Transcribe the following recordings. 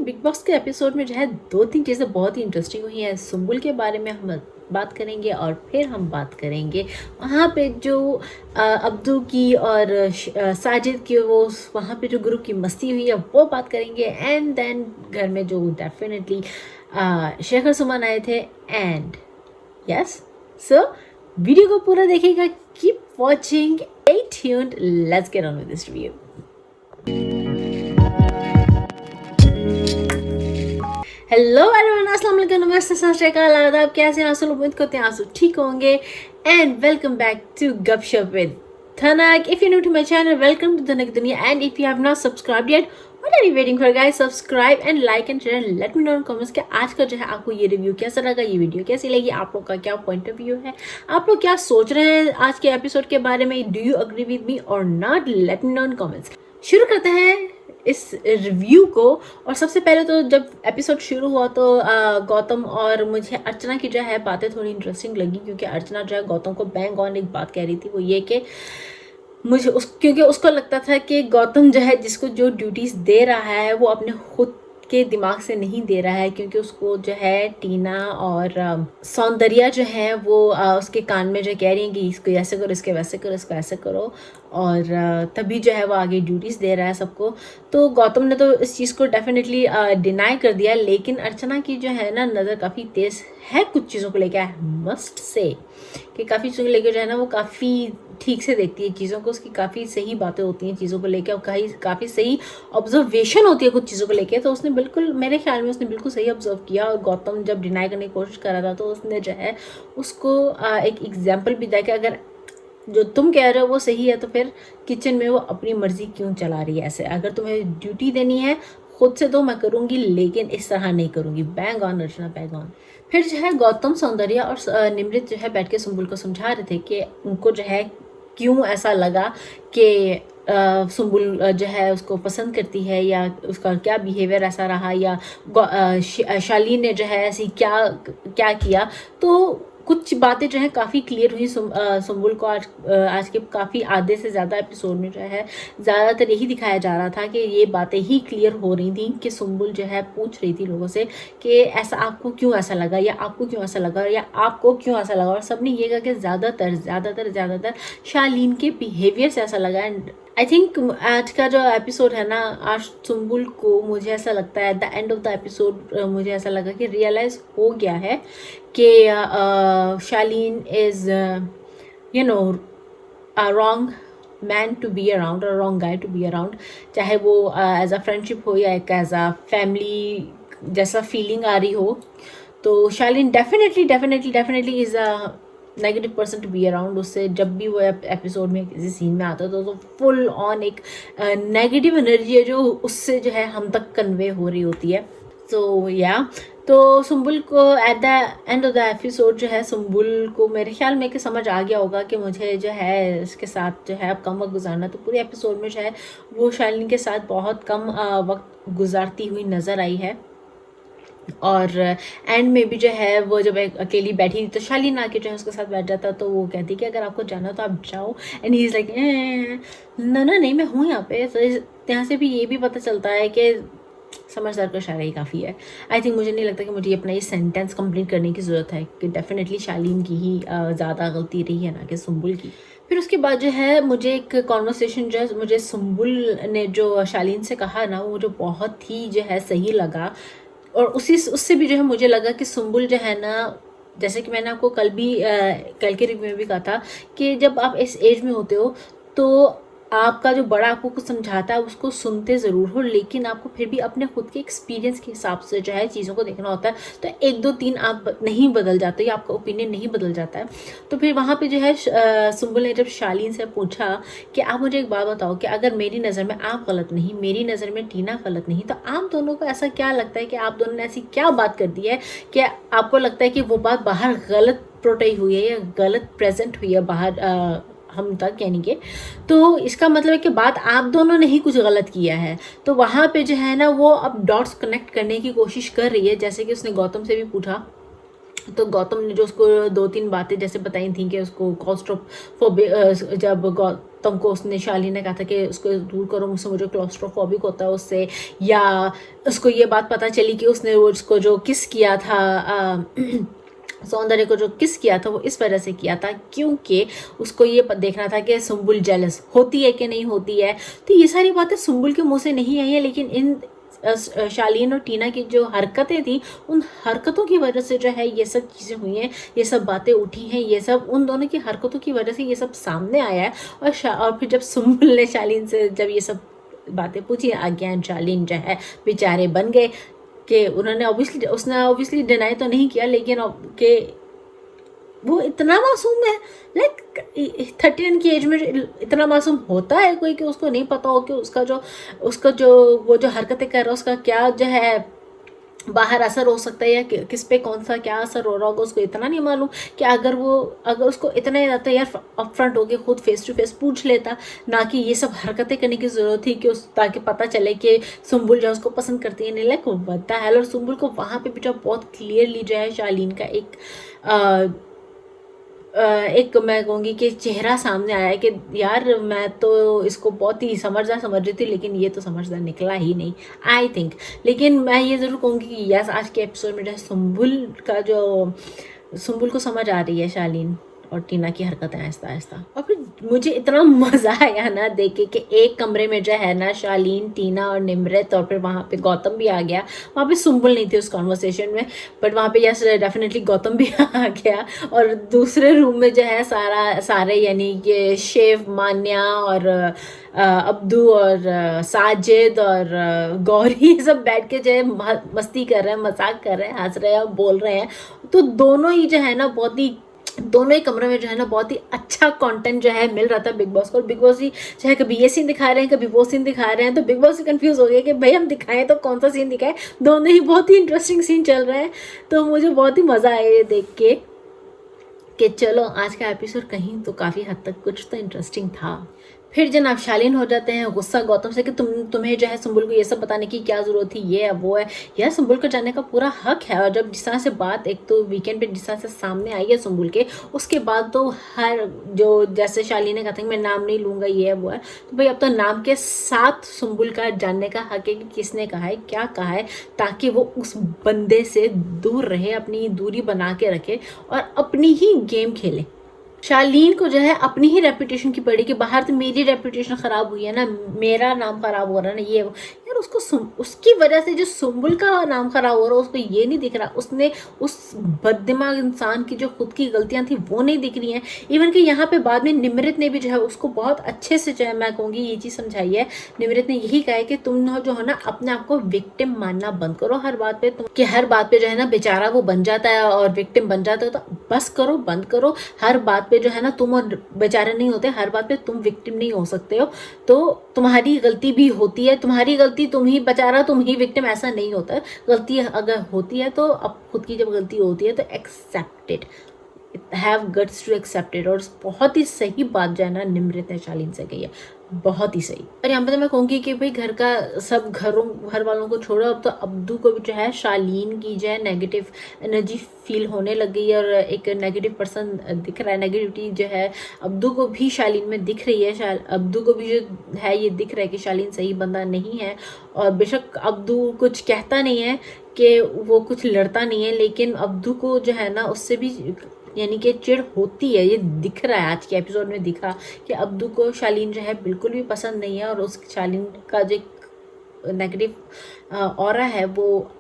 Big boss के episode में जो है 2-3 चीज़ें बहुत ही इंटरेस्टिंग हुई हैं। सुम्बुल के बारे में हम बात करेंगे और फिर हम बात करेंगे वहाँ पे जो अब्दू की और साजिद की वो वहाँ पे जो ग्रुप की मस्ती हुई है वो बात करेंगे। एंड देन घर में जो डेफिनेटली शेखर सुमन आए थे। एंड यस, सो वीडियो को पूरा देखिएगा, keep watching, stay tuned, let's get on with this review. Hello everyone, अस्सलाम वालेकुम, नमस्ते, सत श्री अकाल, आदाब, कैसे हैं आप सब? उम्मीद करते हैं आप सब ठीक होंगे। एंड वेलकम बैक टू गपशप with Thanak. If you new to my channel, welcome to Thanak दुनिया। And if you have not subscribed yet, what are you waiting for guys? Subscribe and like and share, let me know in comments कि आज का जो है आपको ये review कैसा लगा, ये वीडियो कैसी लगी, आप लोग का क्या पॉइंट ऑफ व्यू है, आप लोग क्या सोच रहे हैं आज के एपिसोड के बारे में। Do you agree with me or not? Let me know in comments. शुरू करते हैं इस रिव्यू को। और सबसे पहले तो जब एपिसोड शुरू हुआ तो गौतम और मुझे अर्चना की जो है बातें थोड़ी इंटरेस्टिंग लगी, क्योंकि अर्चना जो है गौतम को बैंग ऑन एक बात कह रही थी, वो ये कि मुझे क्योंकि उसको लगता था कि गौतम जो है जिसको जो ड्यूटीज़ दे रहा है वो अपने खुद के दिमाग से नहीं दे रहा है, क्योंकि उसको जो है टीना और सौंदर्या जो है वो उसके कान में जो कह रही हैं कि इसको ऐसे करो, इसके वैसे करो, इसको ऐसे करो, और तभी जो है वो आगे ड्यूटीज़ दे रहा है सबको। तो गौतम ने तो इस चीज़ को डेफिनेटली डिनाई कर दिया, लेकिन अर्चना की जो है ना नज़र काफ़ी तेज़ है कुछ चीज़ों को लेकर। आई मस्ट से कि काफ़ी चीज़ों को लेकर जो है ना वो काफ़ी ठीक से देखती है चीज़ों को, उसकी काफ़ी सही बातें होती हैं चीज़ों को लेकर, और काफ़ी सही ऑब्जर्वेशन होती है कुछ चीज़ों को लेकर। तो उसने बिल्कुल, मेरे ख्याल में उसने बिल्कुल सही ऑब्जर्व किया। और गौतम जब डिनाई करने की कोशिश कर रहा था तो उसने जो है उसको एक एग्जाम्पल भी दिया कि अगर जो तुम कह रहे हो वो सही है तो फिर किचन में वो अपनी मर्जी क्यों चला रही है ऐसे। अगर तुम्हें ड्यूटी देनी है खुद से तो मैं करूँगी, लेकिन इस तरह नहीं करूँगी। Bang on Archana, bang on. फिर जो है गौतम, सौंदर्या और निमृत जो है बैठ के सुम्बुल को समझा रहे थे कि उनको जो है क्यों ऐसा लगा कि सुम्बुल जो है उसको पसंद करती है, या उसका क्या बिहेवियर ऐसा रहा, या शालीन ने जो है ऐसी क्या क्या किया। तो कुछ बातें जो है काफ़ी क्लियर हुई सुम्बुल को। आज के काफ़ी आधे से ज़्यादा एपिसोड में जो है ज़्यादातर यही दिखाया जा रहा था कि ये बातें ही क्लियर हो रही थी कि सुम्बुल जो है पूछ रही थी लोगों से कि ऐसा आपको क्यों ऐसा लगा, या आपको क्यों ऐसा लगा, या आपको क्यों ऐसा लगा। और सबने ये कहा कि ज़्यादातर शालीन के बिहेवियर से ऐसा लगा। एंड आई थिंक आज का जो एपिसोड है ना, आज सुम्बुल को मुझे ऐसा लगता है at the end of the episode मुझे ऐसा लगा कि रियलाइज़ हो गया है कि Shalin is you know a wrong man to be around, और wrong guy to be around. चाहे वो एज अ फ्रेंडशिप हो या एक एज अ फैमिली जैसा फीलिंग आ रही हो, तो Shalin definitely is a negative person to be around. उससे जब भी वो एपिसोड में किसी सीन में आता तो फुल ऑन एक नेगेटिव एनर्जी है जो उससे जो है हम तक कन्वे हो रही होती है। सो या तो सुम्बुल को eight the end of the episode जो है सुम्बुल को मेरे ख्याल में कि समझ आ गया होगा कि मुझे जो है इसके साथ जो है अब कम वक्त गुजारना। तो पूरे एपिसोड में जो है वो शालीन के साथ बहुत कम वक्त गुजारती हुई नज़र आई है। और एंड में भी जो है वो जब अकेली बैठी थी तो शालीन आके जो है उसके साथ बैठ जाता, तो वो कहती कि अगर आपको जाना तो आप जाओ। एंड ही इज़ लाइक ना नहीं, मैं हूँ यहाँ पे। तो यहाँ से भी ये भी पता चलता है कि समझदार को शायरी काफ़ी है। आई थिंक मुझे नहीं लगता कि मुझे अपना ये सेंटेंस कंप्लीट करने की ज़रूरत है कि डेफिनेटली शालीन की ही ज़्यादा गलती रही है, ना कि सुम्बुल की। फिर उसके बाद जो है मुझे एक कॉन्वर्सेशन जो है मुझे सुम्बुल ने जो शालीन से कहा ना, वो मुझे बहुत ही जो है सही लगा। और उससे भी जो है मुझे लगा कि सुम्बुल जो है ना, जैसे कि मैंने आपको कल के रिव्यू में भी कहा था कि जब आप इस एज में होते हो तो आपका जो बड़ा आपको कुछ समझाता है उसको सुनते ज़रूर हो, लेकिन आपको फिर भी अपने खुद के एक्सपीरियंस के हिसाब से जो है चीज़ों को देखना होता है। तो 1 2 3 आप नहीं बदल जाते, या आपका ओपिनियन नहीं बदल जाता है। तो फिर वहाँ पे जो है सुम्बुल ने जब शालीन से पूछा कि आप मुझे एक बात बताओ कि अगर मेरी नज़र में आप गलत नहीं, मेरी नज़र में टीना गलत नहीं, तो आप दोनों को ऐसा क्या लगता है कि आप दोनों ने ऐसी क्या बात कर दी है कि आपको लगता है कि वो बात बाहर गलत प्रोटेई हुई है या गलत प्रेजेंट हुई है बाहर हम तक, यानी कि तो इसका मतलब है कि बात आप दोनों ने ही कुछ गलत किया है। तो वहाँ पे जो है ना वो अब डॉट्स कनेक्ट करने की कोशिश कर रही है। जैसे कि उसने गौतम से भी पूछा तो गौतम ने जो उसको 2-3 बातें जैसे बताई थी कि उसको क्लॉस्ट्रोफोबिक, जब तुमको उसने शालीन ने कहा था कि उसको दूर करो मुझसे, मुझे क्लॉस्ट्रोफोबिक होता है उससे, या उसको ये बात पता चली कि उसने उसको जो किस किया था सौंदर्य को जो किस किया था वो इस वजह से किया था क्योंकि उसको ये देखना था कि सुम्बुल जेलस होती है कि नहीं होती है। तो ये सारी बातें सुम्बुल के मुंह से नहीं आई है, लेकिन इन शालीन और टीना की जो हरकतें थी उन हरकतों की वजह से जो है ये सब चीज़ें हुई हैं, ये सब बातें उठी हैं, ये सब उन दोनों की हरकतों की वजह से ये सब सामने आया है। और फिर जब सुम्बुल ने शालीन से जब ये सब बातें पूछी, अज्ञान शालीन जो है बेचारे बन गए कि उसने ऑब्वियसली डिनाई तो नहीं किया, लेकिन कि वो इतना मासूम है, लाइक 31 की एज में इतना मासूम होता है कोई कि उसको नहीं पता हो कि उसका जो वो जो हरकतें कर रहा है उसका क्या जो है बाहर असर हो सकता है, या किस पे कौन सा क्या असर हो रहा होगा उसको इतना नहीं मालूम कि अगर उसको इतना ही रहता यार अपफ्रंट होके खुद फेस टू फेस पूछ लेता, ना कि ये सब हरकतें करने की ज़रूरत थी कि ताकि पता चले कि सुम्बुल जो उसको पसंद करती है नहीं, लाइक बताया है। और सुम्बुल को वहाँ पे भी जो बहुत क्लियरली जो है शालीन का एक मैं कहूँगी कि चेहरा सामने आया है कि यार मैं तो इसको बहुत ही समझदार समझ रही थी, लेकिन ये तो समझदार निकला ही नहीं आई थिंक। लेकिन मैं ये ज़रूर कहूँगी कि यस आज के एपिसोड में जो है सुम्बुल को समझ आ रही है शालीन और टीना की हरकतें आहिस्ता आहिस्ता। और फिर मुझे इतना मज़ा आया ना देख के कि एक कमरे में जो है ना शालीन, टीना और निमृत, और फिर वहाँ पे गौतम भी आ गया। वहाँ पे सुम्बुल नहीं थी उस कॉन्वर्सेशन में, बट वहाँ पे यस डेफिनेटली गौतम भी आ गया। और दूसरे रूम में जो है सारे यानी कि शेव, मान्या और अब्दू और साजिद और गौरी ये सब बैठ के जो है मस्ती कर रहे हैं, मजाक कर रहे हैं, हंस रहे हैं और बोल रहे हैं। तो दोनों ही जो है ना दोनों ही कमरे में जो है ना बहुत ही अच्छा कंटेंट जो है मिल रहा था बिग बॉस को। और बिग बॉस ही चाहे कभी ये सीन दिखा रहे हैं कभी वो सीन दिखा रहे हैं, तो बिग बॉस ही कंफ्यूज हो गया कि भाई हम दिखाएं तो कौन सा सीन दिखाएं। दोनों ही बहुत ही इंटरेस्टिंग सीन चल रहे हैं, तो मुझे बहुत ही मज़ा आया ये देख के कि चलो आज का एपिसोड कहीं तो काफ़ी हद तक कुछ तो इंटरेस्टिंग था। फिर जनाब शालीन हो जाते हैं गुस्सा गौतम से कि तुम्हें जो है सुम्बुल को ये सब बताने की क्या ज़रूरत थी, ये है वो है। यार सुम्बुल को जानने का पूरा हक है। और जब जिस तरह से बात एक तो वीकेंड पे जिस तरह से सामने आई है सुम्बुल के, उसके बाद तो हर जो जैसे शालीन ने कहा था कि मैं नाम नहीं लूँगा ये है वो है, तो भाई अब तो नाम के साथ सुम्बुल का जानने का हक है कि किसने कहा है क्या कहा है, ताकि वो उस बंदे से दूर रहे, अपनी दूरी बना के रखे और अपनी ही गेम खेले। शालीन को जो है अपनी ही रेपुटेशन की पड़ी कि बाहर तो मेरी रेपुटेशन ख़राब हुई है ना, मेरा नाम ख़राब हो रहा है ना, ये यार उसकी वजह से जो सुम्बुल का नाम ख़राब हो रहा है उसको ये नहीं दिख रहा। उसने उस बददिमाग इंसान की जो खुद की गलतियां थी वो नहीं दिख रही हैं। इवन कि यहाँ पे बाद में निमृत ने भी जो है उसको बहुत अच्छे से जो है मैं कहूँगी ये चीज़ समझाई है। निमृत ने यही कहा है कि तुम जो है ना अपने आप को विक्टिम मानना बंद करो हर बात पे, कि हर बात पे जो है ना बेचारा वो बन जाता है और विक्टिम बन जाता है, तो बस करो, बंद करो। हर बात पे जो है ना तुम और बेचारे नहीं होते, हर बात पे तुम विक्टिम नहीं हो सकते हो। तो तुम्हारी गलती भी होती है, तुम्हारी गलती तुम ही बेचारा तुम ही विक्टिम, ऐसा नहीं होता है। गलती अगर होती है तो अब खुद की जब गलती होती है तो accept it, have guts to accept it. और बहुत ही सही बात जो है ना निमृत ने शालीन से कही है, बहुत ही सही। और यहाँ पे तो मैं कहूँगी कि भाई घर वालों को छोड़ो, अब तो अब्दू को भी जो है शालीन की जो है नेगेटिव एनर्जी फील होने लग गई है और एक नेगेटिव पर्सन दिख रहा है, नेगेटिविटी जो है अब्दू को भी शालीन में दिख रही है। अब्दू को भी जो है ये दिख रहा है कि शालीन सही बंदा नहीं है। और बेशक अब्दू कुछ कहता नहीं है कि वो कुछ लड़ता नहीं है, लेकिन अब्दू को जो है ना उससे भी यानी कि चिढ़ होती है। ये दिख रहा है, आज के एपिसोड में दिखा कि अब्दू को शालीन जो है बिल्कुल भी पसंद नहीं है और उस शालीन का जो नेगेटिव ऑरा है वो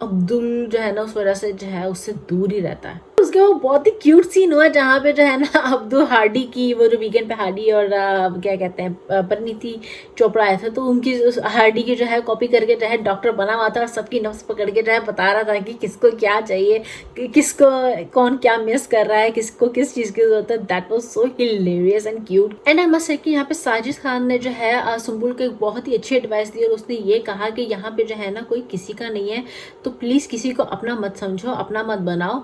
अब्दुल जो है ना उस वजह से जो है उससे दूर ही रहता है। उसके वो बहुत ही क्यूट सीन हुआ जहाँ पे जो है ना अब्दू हार्डी की वो जो वीकेंड पे हार्डी और क्या कहते हैं परिणीति चोपड़ा आया था, तो उनकी हार्डी की जो है कॉपी करके जो है डॉक्टर बना हुआ था और सबकी नब्ज पकड़ के जो है बता रहा था कि किसको क्या चाहिए, किसको कौन क्या मिस कर रहा है, किसको किस चीज़ की जरूरत है। That was so hilarious and cute. And I must say कि यहाँ पे साजिद खान ने जो है सुम्बुल को एक बहुत ही अच्छी एडवाइस दी और उसने ये कहा कि यहाँ पे जो है ना कोई किसी का नहीं है, तो प्लीज़ किसी को अपना मत समझो, अपना मत बनाओ,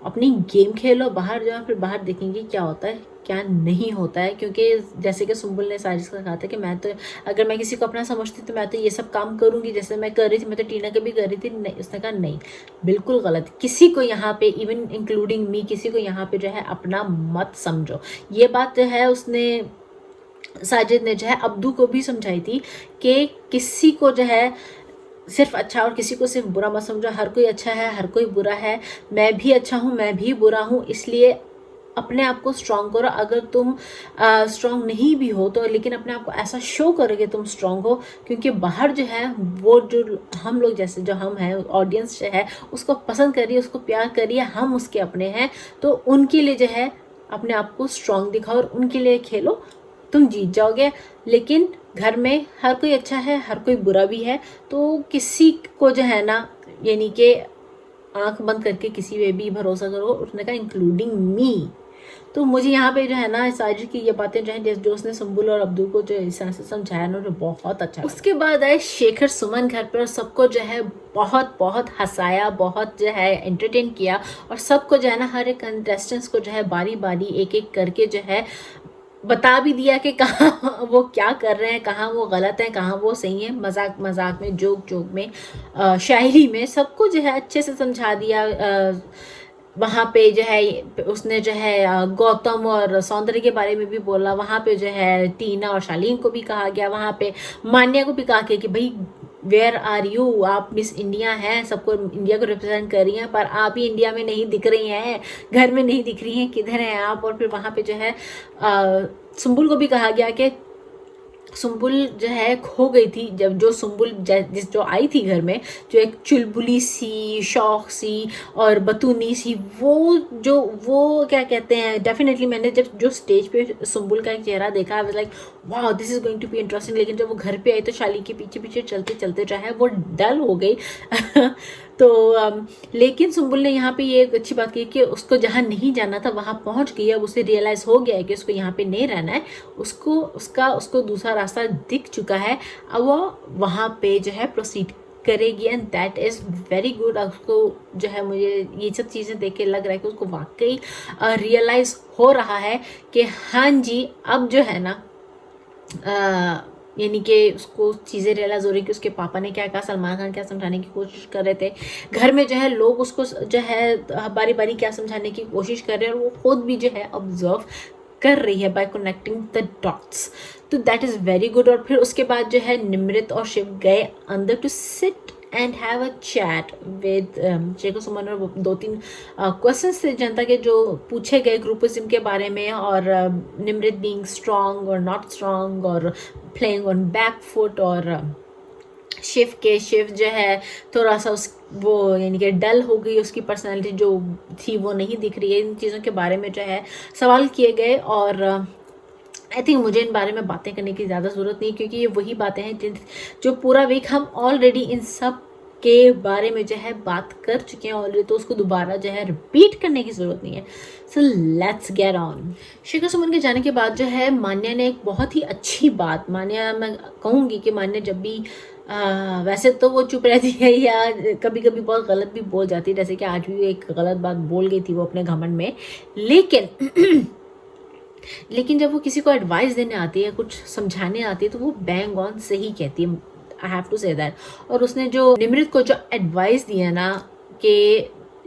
अपनी गेम खेलो, बाहर जाओ, फिर बाहर देखेंगे क्या होता है क्या नहीं होता है। क्योंकि जैसे कि सुम्बुल ने साजिद का कहा था कि मैं तो अगर मैं किसी को अपना समझती तो मैं तो ये सब काम करूंगी जैसे मैं कर रही थी, मैं तो टीना के भी कर रही थी। नहीं, उसने कहा नहीं, बिल्कुल गलत, किसी को यहाँ पे इवन इंक्लूडिंग मी किसी को यहाँ पे जो है अपना मत समझो। ये बात जो है उसने साजिद ने जो है अब्दू को भी समझाई थी कि किसी को जो है सिर्फ अच्छा और किसी को सिर्फ बुरा मत समझो, हर कोई अच्छा है, हर कोई बुरा है, मैं भी अच्छा हूँ, मैं भी बुरा हूँ, इसलिए अपने आप को स्ट्रांग करो। अगर तुम स्ट्रांग नहीं भी हो तो लेकिन अपने आप को ऐसा शो करोगे तुम स्ट्रांग हो, क्योंकि बाहर जो है वो जो हम लोग जैसे जो हम हैं, ऑडियंस जो है उसको पसंद करिए, उसको प्यार करिए, हम उसके अपने हैं, तो उनके लिए जो है अपने आप को स्ट्रांग दिखाओ और उनके लिए खेलो, तुम जीत जाओगे। लेकिन घर में हर कोई अच्छा है, हर कोई बुरा भी है, तो किसी को जो है ना यानी कि आंख बंद करके किसी पे भी भरोसा करो, उसने कहा इंक्लूडिंग मी। तो मुझे यहाँ पे जो है ना साजिद की ये बातें जो है जो उसने सुम्बुल और अब्दू को जो इस तरह से समझाया ना, जो बहुत अच्छा। उसके बाद आए शेखर सुमन घर पर और सबको जो है बहुत बहुत हंसाया, बहुत जो है एंटरटेन किया, और सबको जो है ना हर एक कंटेस्टेंट्स को जो है बारी बारी एक एक करके जो है बता भी दिया कि कहाँ वो क्या कर रहे हैं, कहाँ वो गलत है, कहाँ वो सही है, मजाक मजाक में, जोक जोक में, शायरी में, सबको जो है अच्छे से समझा दिया। वहाँ पे जो है उसने जो है गौतम और सौंदर्य के बारे में भी बोला, वहाँ पे जो है टीना और शालीन को भी कहा गया, वहाँ पे मान्या को भी कहा गया कि भाई वेयर आर यू, आप मिस इंडिया हैं, सबको इंडिया को रिप्रेजेंट कर रही हैं, पर आप ही इंडिया में नहीं दिख रही हैं, घर में नहीं दिख रही हैं, किधर हैं आप। और फिर वहाँ पे जो है सुम्बुल को भी कहा गया कि सुम्बुल जो है खो गई थी, जब जो सुम्बुल जिस जो आई थी घर में, जो एक चुलबुली सी, शौक सी और बतूनी सी, वो क्या कहते हैं, डेफिनेटली मैंने जब जो स्टेज पे सुम्बुल का एक चेहरा देखा, I was like wow this is going to be interesting. लेकिन जब वो घर पे आई तो शाली के पीछे पीछे चलते चलते जो है वो डल हो गई तो लेकिन सुम्बुल ने यहाँ पे ये एक अच्छी बात की कि उसको जहाँ नहीं जाना था वहाँ पहुँच गई। अब उसे रियलाइज़ हो गया है कि उसको यहाँ पे नहीं रहना है, उसको दूसरा रास्ता दिख चुका है, अब वो वहाँ पे जो है प्रोसीड करेगी, and that is very good. उसको जो है मुझे ये सब चीज़ें देख के लग रहा है कि उसको वाकई रियलाइज़ हो रहा है कि हाँ जी अब जो है ना यानी कि उसको चीज़ें रियलाइज़ हो रही कि उसके पापा ने क्या कहा, सलमान खान क्या समझाने की कोशिश कर रहे थे, घर में जो है लोग उसको जो है बारी बारी क्या समझाने की कोशिश कर रहे हैं, और वो खुद भी जो है ऑब्जर्व कर रही है बाय कनेक्टिंग द डॉट्स, तो दैट इज़ वेरी गुड। और फिर उसके बाद जो है निमृत और शिव गए अंदर to sit and have a chat with Shekhar Suman, और 2-3 क्वेश्चंस थे जनता के जो पूछे गए ग्रुपिज्म के बारे में, और निमृत बीइंग स्ट्रांग और नॉट स्ट्रांग, और प्लेइंग ऑन बैक फुट, और शिव जो है थोड़ा सा वो यानी कि डल हो गई, उसकी पर्सनालिटी जो थी वो नहीं दिख रही है, इन चीज़ों के बारे में जो है सवाल किए गए। और आई थिंक मुझे इन बारे में बातें करने की ज़्यादा ज़रूरत नहीं, क्योंकि ये वही बातें हैं जो पूरा वीक हम ऑलरेडी इन सब के बारे में जो है बात कर चुके हैं ऑलरेडी, तो उसको दोबारा जो है रिपीट करने की ज़रूरत नहीं है। So let's get on. Shekhar Suman के जाने के बाद जो है मान्या ने एक बहुत ही अच्छी बात, मान्या मैं कहूँगी कि मान्या जब भी वैसे तो वो चुप रहती है या कभी कभी बहुत गलत भी बोल जाती है, जैसे कि आज भी एक गलत बात बोल गई थी वो अपने घमंड में, लेकिन जब वो किसी को एडवाइस देने आती है, कुछ समझाने आती है, तो वो बैंग ऑन सही कहती है, I have to say that. और उसने जो निमृत को जो एडवाइस दिया ना कि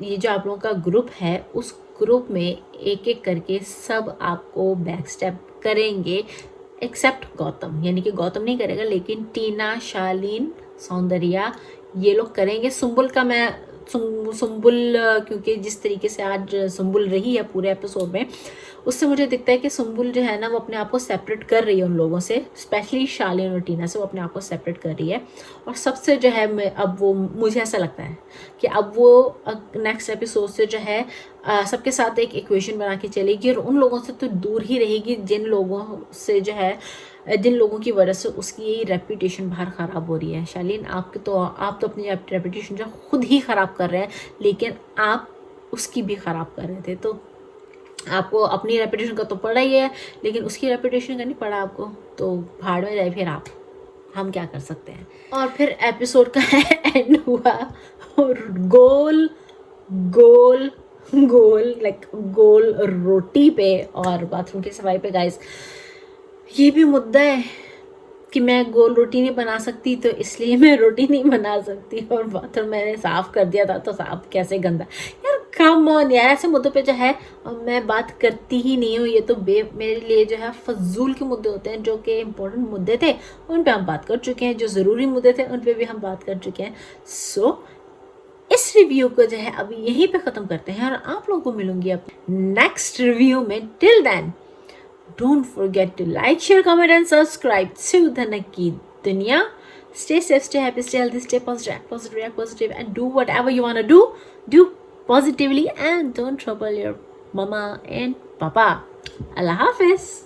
ये जो आप लोगों का ग्रुप है, उस ग्रुप में एक एक करके सब आपको बैक स्टेप करेंगे एक्सेप्ट गौतम, यानी कि गौतम नहीं करेगा, लेकिन टीना, शालीन, सौंदर्या ये लोग करेंगे। सुम्बुल का मैं सुम्बुल क्योंकि जिस तरीके से आज सुम्बुल रही है पूरे एपिसोड में, उससे मुझे दिखता है कि सुम्बुल जो है ना वो अपने आप को सेपरेट कर रही है उन लोगों से, स्पेशली शालीन और टीना से वो अपने आप को सेपरेट कर रही है। और सबसे जो है अब वो मुझे ऐसा लगता है कि अब वो नेक्स्ट एपिसोड से जो है सबके साथ एक इक्वेशन बना के चलेगी, और उन लोगों से तो दूर ही रहेगी जिन लोगों से जो है जिन लोगों की वजह से उसकी रेपुटेशन बाहर ख़राब हो रही है। शालीन आप तो अपनी रेपुटेशन जो खुद ही ख़राब कर रहे हैं, लेकिन आप उसकी भी ख़राब कर रहे थे, तो आपको अपनी रेपुटेशन का तो पड़ा ही है, लेकिन उसकी रेपुटेशन का नहीं पड़ा आपको, तो भाड़ में जाए फिर आप, हम क्या कर सकते हैं। और फिर एपिसोड का एंड हुआ और गोल गोल गोल लाइक गोल रोटी पे और बाथरूम की सफाई पे। गाइस ये भी मुद्दा है कि मैं गोल रोटी नहीं बना सकती, तो इसलिए मैं रोटी नहीं बना सकती, और बाथरूम मैंने साफ़ कर दिया था, तो साफ कैसे गंदा। यार कम ऑन यार, ऐसे मुद्दों पे जो है मैं बात करती ही नहीं हूँ। ये तो मेरे लिए जो है फजूल के मुद्दे होते हैं। जो कि इम्पोर्टेंट मुद्दे थे उन पे हम बात कर चुके हैं, जो ज़रूरी मुद्दे थे उन पे भी हम बात कर चुके हैं। सो इस रिव्यू को जो है अभी यहीं पे ख़त्म करते हैं और आप लोगों को मिलूंगी अब नेक्स्ट रिव्यू में। Till then don't forget to like, share, comment and subscribe to Dhanak Ki Duniya. Stay safe, stay happy, stay healthy, stay positive, act positive, react positive and do whatever you want to do. Do positively and don't trouble your mama and papa. Allah Hafiz.